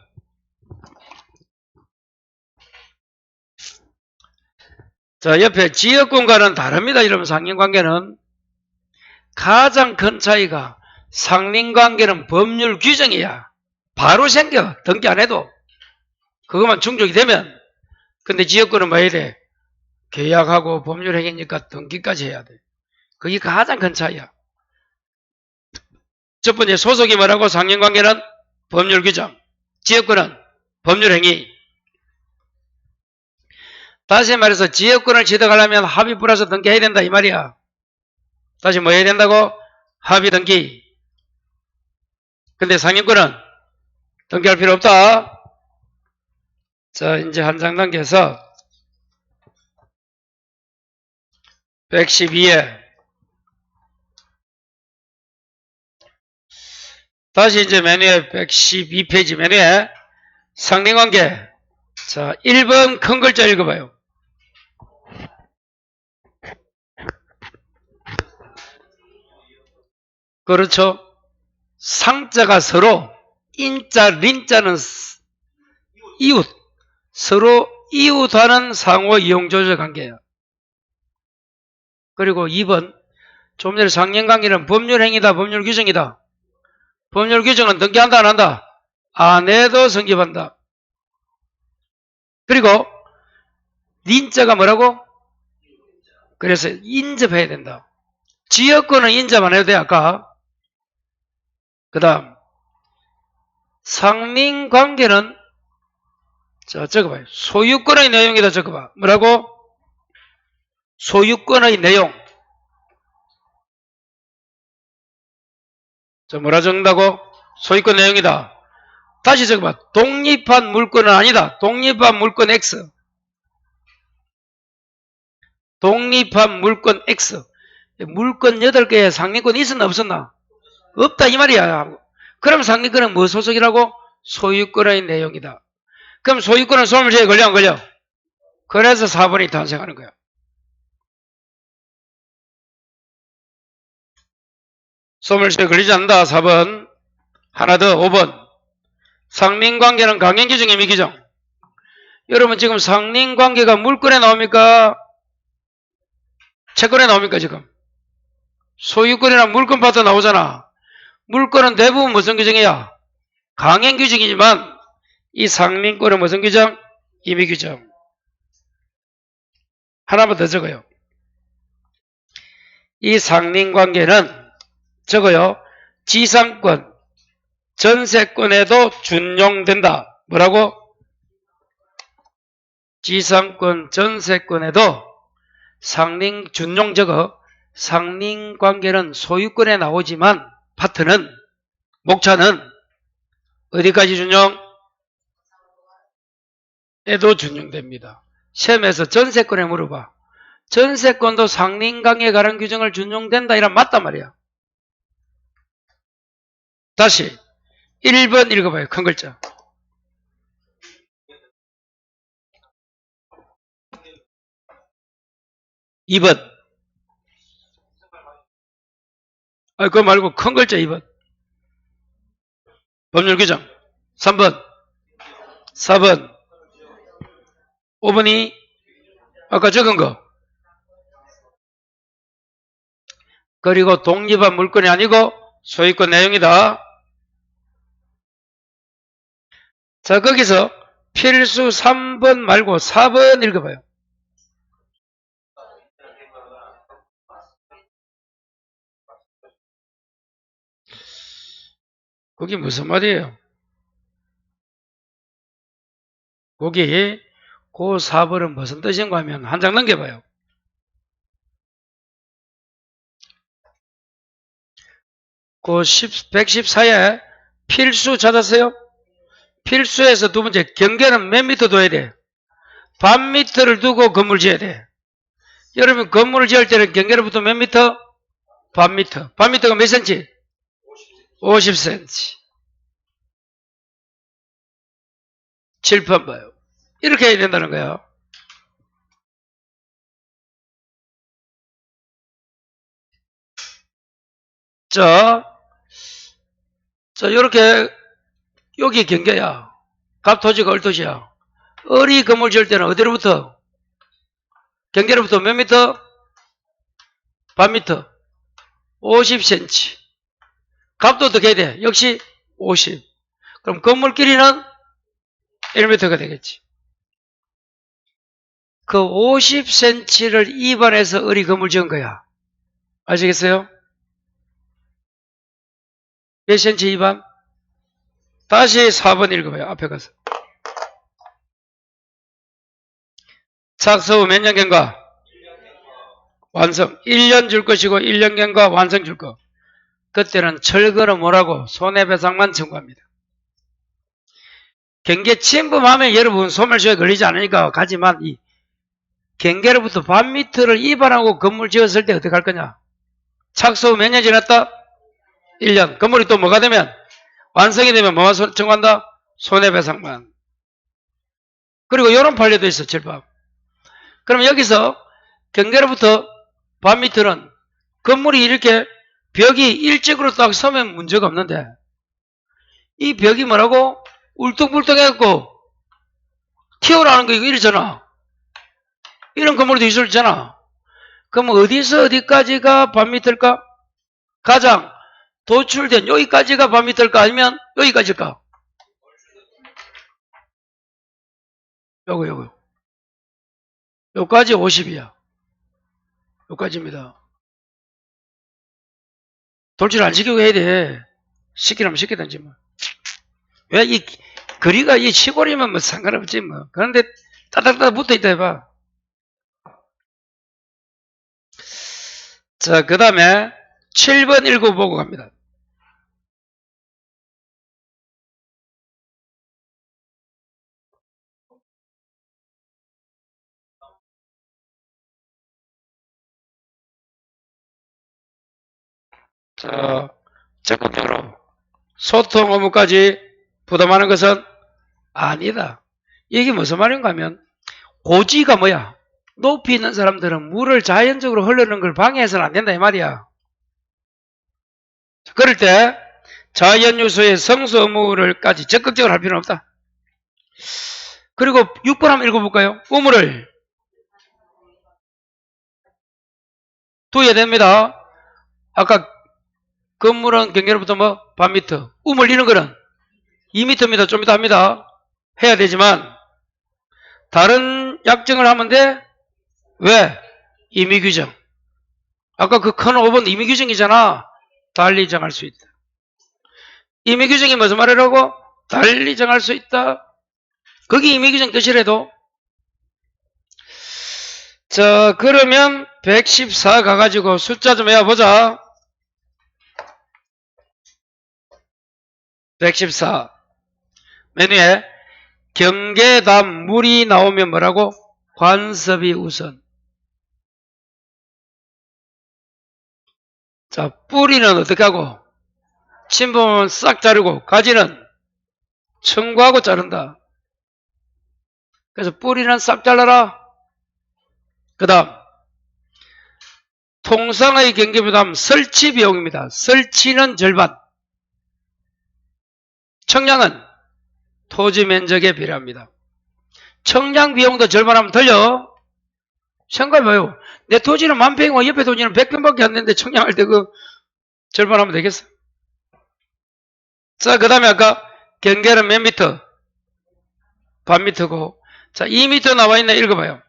S1: 자, 옆에 지역권과는 다릅니다. 여러분, 상린관계는 가장 큰 차이가 상린관계는 법률 규정이야. 바로 생겨. 등기 안 해도. 그것만 충족이 되면. 근데 지역권은 뭐 해야 돼? 계약하고 법률행위니까 등기까지 해야 돼. 그게 가장 큰 차이야. 첫 번째 소속이 뭐라고? 상린관계는 법률 규정. 지역권은 법률행위. 다시 말해서 지역권을 취득하려면 합의 플러스 등기해야 된다 이 말이야. 다시 뭐 해야 된다고? 합의 등기. 근데 상인권은 등기할 필요 없다. 자, 이제 한 장 단계에서 112에 다시 이제 메뉴에 112페이지 메뉴에 상린관계. 자, 1번 큰 글자 읽어봐요. 그렇죠. 상자가 서로, 인자, 린자는 이웃, 서로 이웃하는 상호 이용조절 관계예요. 그리고 2번, 좀 전에 상린관계는 법률행위다, 법률규정이다. 법률규정은 등기한다, 안 한다? 안 해도 성립한다. 그리고 린자가 뭐라고? 그래서 인접해야 된다. 지역권은 인접안 해도 돼, 아까. 그 다음 상린관계는 자 적어봐요. 소유권의 내용이다 적어봐. 뭐라고? 소유권의 내용. 자 뭐라 적는다고? 소유권 내용이다. 다시 적어봐. 독립한 물권은 아니다. 독립한 물권 X. 독립한 물권 X. 물권 8개에 상린권이 있었나 없었나? 없다 이 말이야. 그럼 상린권은 뭐 소속이라고? 소유권의 내용이다. 그럼 소유권은 소멸시효에 걸려 안 걸려? 그래서 4번이 탄생하는 거야. 소멸시효에 걸리지 않는다. 4번. 하나 더 5번. 상린관계는 강행규정 임의규정. 여러분 지금 상린관계가 물권에 나옵니까? 채권에 나옵니까 지금? 소유권이나 물권 파트 나오잖아. 물권은 대부분 무슨 규정이야? 강행규정이지만 이 상린권은 무슨 규정? 임의규정. 하나만 더 적어요. 이 상린관계는 적어요. 지상권, 전세권에도 준용된다. 뭐라고? 지상권 전세권에도 준용 적어 상린관계는 소유권에 나오지만 파트는 목차는 어디까지 준용? 에도 준용됩니다. 시험에서 전세권에 물어봐. 전세권도 상린관계에 관한 규정을 준용된다 이란 맞단 말이야. 다시 1번 읽어봐요. 큰 글자. (2번) 그거 말고 큰 글자 2번. 법률 규정. 3번 4번 5번이 아까 적은 거. 그리고 독립한 물건이 아니고 소유권 내용이다. 자, 거기서 필수 3번 말고 4번 읽어봐요. 거기 무슨 말이에요? 거기 그 4번은 무슨 뜻인가 하면 한 장 넘겨봐요. 그 114에 필수 찾았어요? 필수에서 두 번째 경계는 몇 미터 둬야 돼? 반 미터를 두고 건물 지어야 돼. 여러분 건물을 지을 때는 경계로부터 몇 미터? 반 미터. 반 미터가 몇 센치? 50cm. 7번 봐요. 이렇게 해야 된다는 거예요. 자, 요렇게, 여기 경계야. 갑토지가 얼토지야. 어리 건물 지을 때는 어디로부터? 경계로부터 몇 미터? 반 미터. 50cm. 값도 어떻게 해야 돼? 역시 50. 그럼 건물 길이는 1m가 되겠지. 그 50cm를 입안해서 어리 건물 지은 거야. 아시겠어요? 몇 cm 입안? 다시 4번 읽어봐요. 앞에 가서. 착수 후 몇 년 경과? 완성. 1년 줄 것이고 1년 경과 완성 줄 거. 그때는 철거는 뭐라고? 손해배상만 청구합니다. 경계 침범하면 여러분 소멸시효에 걸리지 않으니까 가지만 이 경계로부터 반 미터를 입안하고 건물 지었을 때 어떻게 할 거냐? 착수 후 몇 년 지났다? 1년. 건물이 또 뭐가 되면? 완성이 되면 뭐가 청구한다? 손해배상만. 그리고 이런 판례도 있어. 절밥. 그럼 여기서 경계로부터 반 미터는 건물이 이렇게 벽이 일직으로 딱 서면 문제가 없는데 이 벽이 뭐라고? 울퉁불퉁해갖고 튀어나오는 거 이거 이러잖아. 이런 건물도 있었잖아. 그럼 어디서 어디까지가 반 미터일까? 가장 도출된 여기까지가 반 미터일까? 아니면 여기까지일까? 요거. 요까지 50이야. 요까지입니다. 돌출 안 시키고 해야 돼. 시키라면 시키든지 뭐. 왜 이 거리가 이 시골이면 뭐 상관없지 뭐. 그런데 따닥따닥 붙어 있다 해봐. 자, 그 다음에 7번 읽어보고 갑니다. 자, 적극적으로 소통 업무까지 부담하는 것은 아니다. 이게 무슨 말인가 하면 고지가 뭐야? 높이 있는 사람들은 물을 자연적으로 흐르는 걸 방해해서는 안 된다 이 말이야. 그럴 때 자연유소의 성수 의무를까지 적극적으로 할 필요는 없다. 그리고 6번 한번 읽어볼까요? 우물을 두어야 됩니다. 아까 건물은 경계로부터 뭐 반 미터, 우물 이런 거는 2m입니다. 좀 이따 합니다. 해야 되지만 다른 약정을 하면 돼. 왜? 임의규정. 아까 그 큰 5번 임의규정이잖아. 달리 정할 수 있다. 임의규정이 무슨 말이라고? 달리 정할 수 있다. 거기 임의규정 뜻이라도. 자, 그러면 114 가가지고 숫자 좀 외워보자. 114. 맨 위에 경계담 물이 나오면 뭐라고? 관섭이 우선. 자, 뿌리는 어떻게 하고? 침범은 싹 자르고, 가지는 청구하고 자른다. 그래서 뿌리는 싹 잘라라. 그 다음, 통상의 경계부담 설치 비용입니다. 설치는 절반. 청량은 토지 면적에 비례합니다. 청량 비용도 절반하면 들려? 생각해봐요. 내 토지는 1000평이고 옆에 토지는 100평밖에 안 되는데 청량할 때 그 절반하면 되겠어? 자, 그 다음에 아까 경계는 몇 미터? 반 미터고. 자, 2미터 나와 있네. 읽어봐요.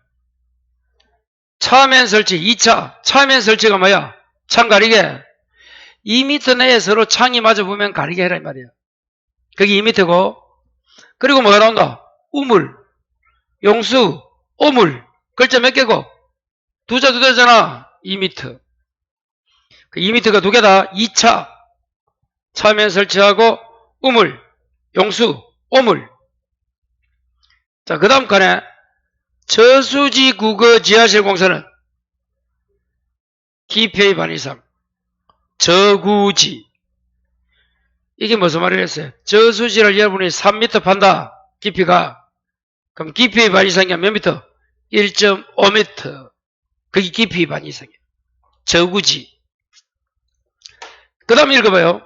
S1: 차면 설치, 2차. 차면 설치가 뭐야? 창 가리개. 2미터 내에 서로 창이 맞아보면 가리개 해라 이 말이야. 그게 2미터고. 그리고 뭐가 나온다? 우물, 용수, 오물. 글자 몇 개고? 두 자잖아. 2미터. 그 2미터가 두 개다. 2차. 차면 설치하고 우물, 용수, 오물. 자, 그 다음 칸에 저수지 국어 지하실 공사는 깊이의 반 이상. 저구지. 이게 무슨 말을 했어요? 저수지를 여러분이 3m 판다. 깊이가. 그럼 깊이의 반 이상이 몇 미터? 1.5m. 그게 깊이의 반 이상이에요. 저구지. 그 다음 읽어봐요.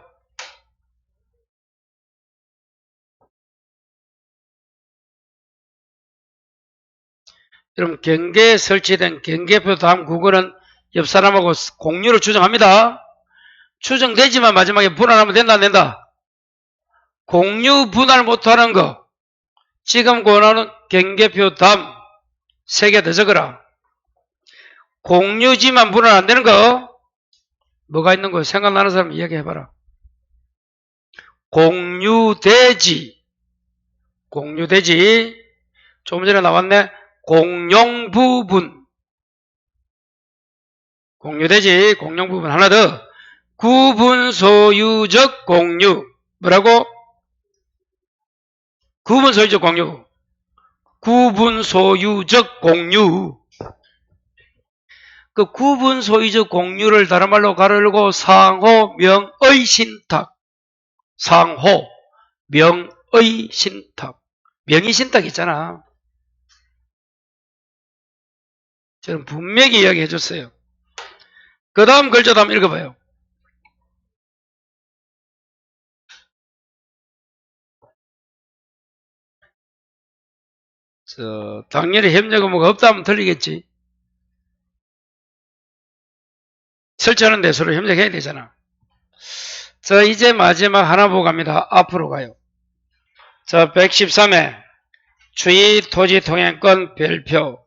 S1: 그럼 경계에 설치된 경계표 다음 국어는 옆 사람하고 공유를 추정합니다. 추정되지만 마지막에 분할하면 된다 안 된다? 공유 분할 못하는 거 지금 권하는 경계표 다음 3개 더 적어라. 공유지만 분할 안 되는 거 뭐가 있는 거 생각나는 사람 이야기해봐라. 공유대지. 공유대지. 조금 전에 나왔네. 공용부분. 공유대지. 공용부분. 하나 더. 구분소유적 공유. 뭐라고? 구분소유적 공유. 구분소유적 공유. 그 구분소유적 공유를 다른 말로 가르고 상호 명의 신탁. 상호 명의 신탁. 명의 신탁 있잖아. 저는 분명히 이야기해 줬어요. 그 다음 글자도 한번 읽어봐요. 당연히 협력 의무가 없다 하면 틀리겠지. 설치하는 데 서로 협력해야 되잖아. 자, 이제 마지막 하나 보고 갑니다. 앞으로 가요. 자, 113회 주의 토지 통행권 별표.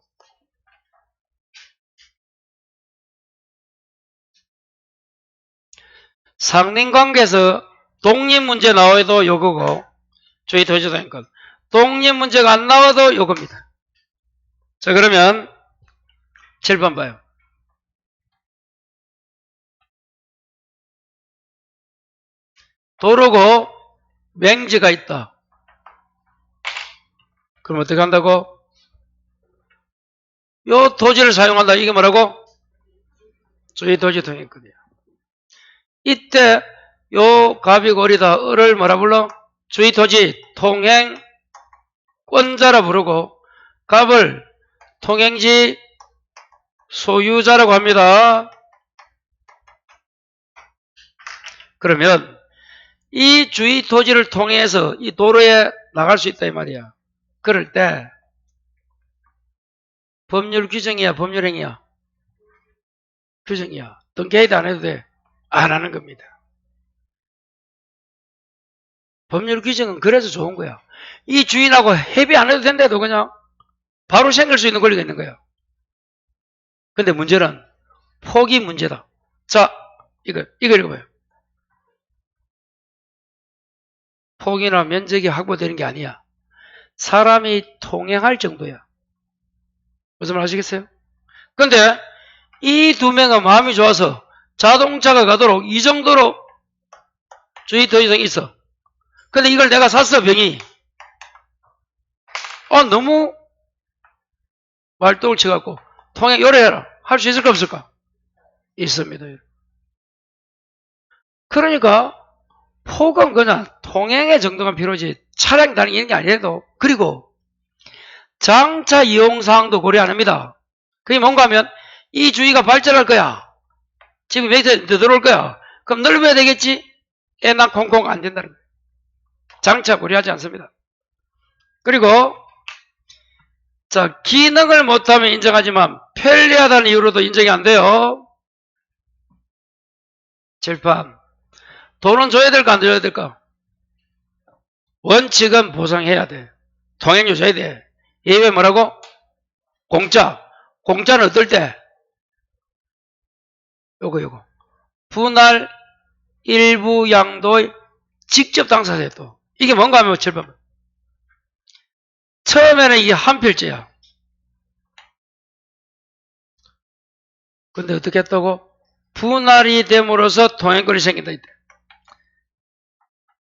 S1: 상린관계에서 독립문제 나와도 요거고, 주의 토지 통행권. 독립문제가 안 나와도 요겁니다. 자, 그러면 7번 봐요. 도로고 맹지가 있다. 그럼 어떻게 한다고? 요 토지를 사용한다. 이게 뭐라고? 주의 토지 통행권이야. 이때 요 갑이 고리다. 을을 뭐라 불러? 주의 토지 통행권자라 부르고 갑을 통행지 소유자라고 합니다. 그러면 이 주의 토지를 통해서 이 도로에 나갈 수 있다 이 말이야. 그럴 때 법률 규정이야 법률행위야? 규정이야. 등기해도 안 해도 돼? 안 하는 겁니다. 법률 규정은 그래서 좋은 거야. 이 주인하고 협의 안 해도 된대도 그냥 바로 생길 수 있는 권리가 있는 거야. 근데 문제는 포기 문제다. 자, 이거 읽어봐요. 폭이나 면적이 확보되는 게 아니야. 사람이 통행할 정도야. 무슨 말 아시겠어요? 근데 이 두 명은 마음이 좋아서 자동차가 가도록 이 정도로 주의 도의성이 있어. 근데 이걸 내가 샀어, 병이. 너무 말똥을 쳐갖고 통행 요래해라. 할 수 있을까 없을까? 있습니다. 그러니까 폭은 그냥 통행의 정도만 필요하지 차량 다니는 게 아니라도. 그리고 장차 이용사항도 고려 안 합니다. 그게 뭔가 하면 이 주위가 발전할 거야. 지금 여기서 들어올 거야. 그럼 넓어야 되겠지? 난 콩콩 안 된다는 거예요. 장차 고려하지 않습니다. 그리고 자, 기능을 못하면 인정하지만 편리하다는 이유로도 인정이 안 돼요. 칠판. 돈은 줘야 될까 안 줘야 될까? 원칙은 보상해야 돼. 통행료 줘야 돼. 예외 뭐라고? 공짜. 공짜는 어떨 때? 요거. 분할 일부 양도의 직접 당사자에 또. 이게 뭔가 하면 7번. 처음에는 이게 한 필지야. 근데 어떻게 했다고? 분할이 됨으로써 통행권이 생긴다. 이때.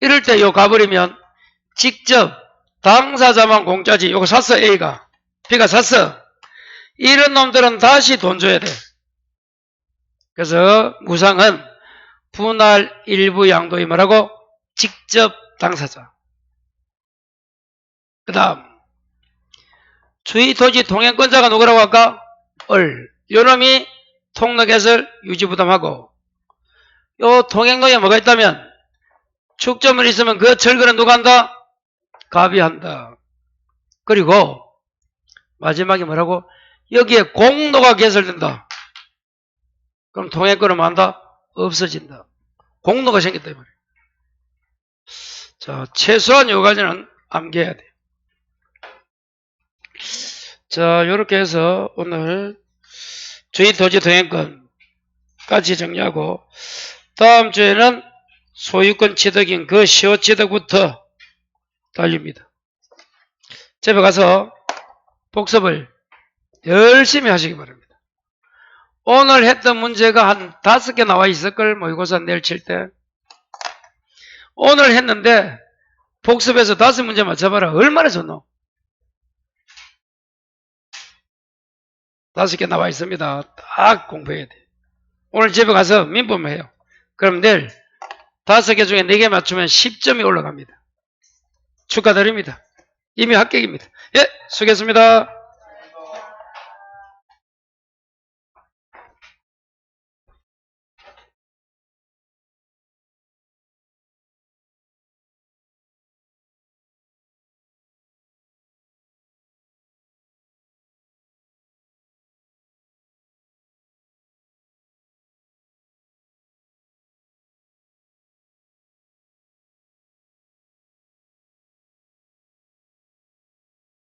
S1: 이럴 때 요 가버리면 직접 당사자만 공짜지. 요거 샀어, A가. B가 샀어. 이런 놈들은 다시 돈 줘야 돼. 그래서 무상은 분할 일부 양도의 뭐라고? 직접 당사자. 그 다음 주의 토지 통행권자가 누구라고 할까? 요놈이 통로개설 유지부담하고, 요 통행로에 뭐가 있다면 축조물이 있으면 그 철거는 누가 한다? 갑이 한다. 그리고 마지막에 뭐라고? 여기에 공로가 개설된다. 그럼 통행권은 뭐 한다? 없어진다. 공로가 생겼다 이 말이에요. 자, 최소한 요 가지는 암기해야 돼. 자, 요렇게 해서 오늘 주의 토지 통행권까지 정리하고, 다음 주에는 소유권 취득인 그 시효 취득부터 달립니다. 집에 가서 복습을 열심히 하시기 바랍니다. 오늘 했던 문제가 한 5개 나와 있을걸, 모의고사 내일 칠 때. 오늘 했는데 복습해서 5문제 맞춰봐라. 얼마나 좋노? 5개 나와 있습니다. 딱 공부해야 돼. 오늘 집에 가서 민법만 해요. 그럼 내일 5개 중에 4개 맞추면 10점이 올라갑니다. 축하드립니다. 이미 합격입니다. 예, 수고했습니다.